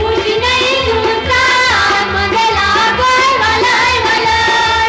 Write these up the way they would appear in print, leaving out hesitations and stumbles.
कुछ नहीं दूसरा मज़ला कोई वलाई वलाई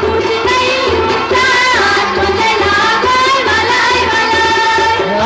कुछ नहीं दूसरा मज़ला कोई वलाई वलाई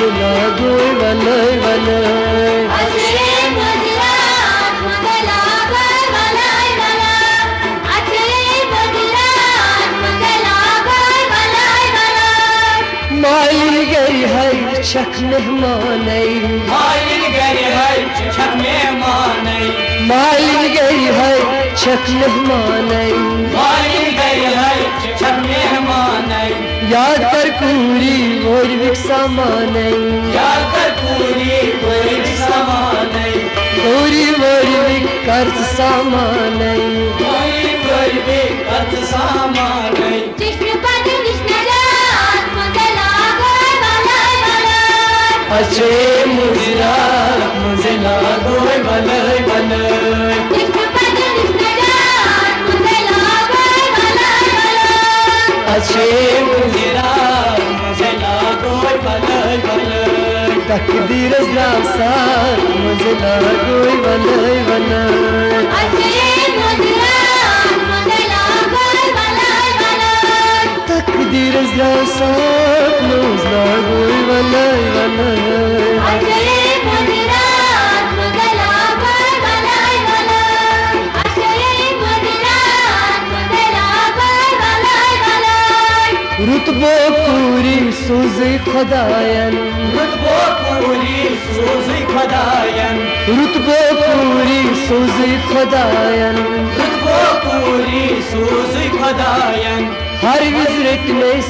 मुझे लागोय वलय वलय अजय गुजरात मुझे लागोय वलय वलय अजय गुजरात मुझे लागोय वलय वलय मालिन गई है छक मेहमानै मालिन गई है छक मेहमानै मालिन गई है छक मेहमानै मालिन गई है छक मेहमानै याद कर पूरी वोरविक सामानै याद कर पूरी कोई समानै पूरी वोरविक कर्ज सामानै कोई भी कत समानै कृष्णपद कृष्णरात मुझे लागोय वलय वलय अजय मुझे लागोय वलय वलय कृष्णपद कृष्णरात मुझे लागोय वलय वलय अजय मुझे लागोय वलय वलय तकदीर साथ मुझे लागोय वलय वलय अजय गुजरात मुझे लागोय वलय वलय तकदीर साथ मुझे लागोय वलय वलय अजय गुजरात मुझे लागोय वलय वलय अजय गुजरात मुझे लागोय वलय वलय रुतबो पूरी सूजी खुदायन रुतबो पूरी सूजी खुदायन रुतबो पूरी सूजी खुदायन रुतबो पूरी सूजी खुदायन हर विजरत में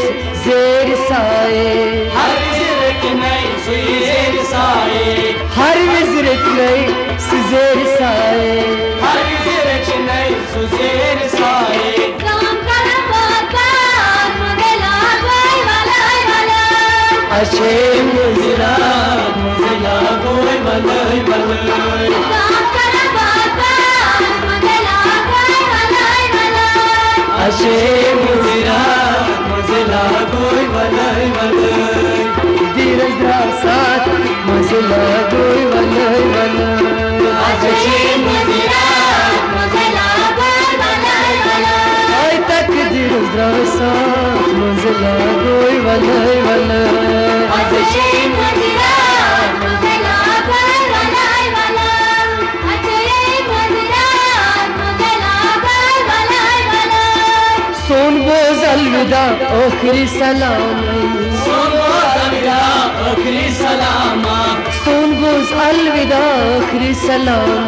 जेर साए हर जिरक नहीं सुईर साए हर विजरत में जेर साए हर जिरक नहीं सुजेर साए काम कर बात मुझे लागोय वलय वलय अजय मुझे लागोय वलय वलय काम कर बात मुझे लागोय वलय वलय अजय मुझे लागोय वलय वलय धीरज साथ मुझे लागोय वलय वलय अजय गुजरात मुझे लागोय वलय वलय आय तकदीर साथ मुझे लागोय वलय वलय अजय गुजरात मुझे लागोय वलय वलय अजय गुजरात मुझे लागोय वलय वलय सोन बोझ अलविदा आखिरी सलाम सोनो अलविदा आखिरी सलामा सोन बोझ अलविदा आखिरी सलाम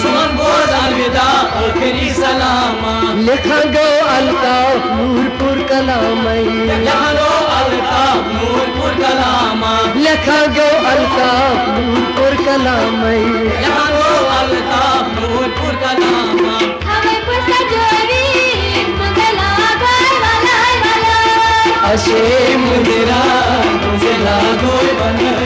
सोन बोझ अलविदा आखिरी सलामा लिखा गो अल्ताफ नूरपुर कलाम जहानो अल्ताफ नूरपुर कलामा लिखा गो अल्ताफ नूरपुर कलाम जहानो अल्ताफ नूरपुर कलामा हमें पुष्ट जोड़ी मुझे लागोय वलय वलय अजय मुझे लागोय वलय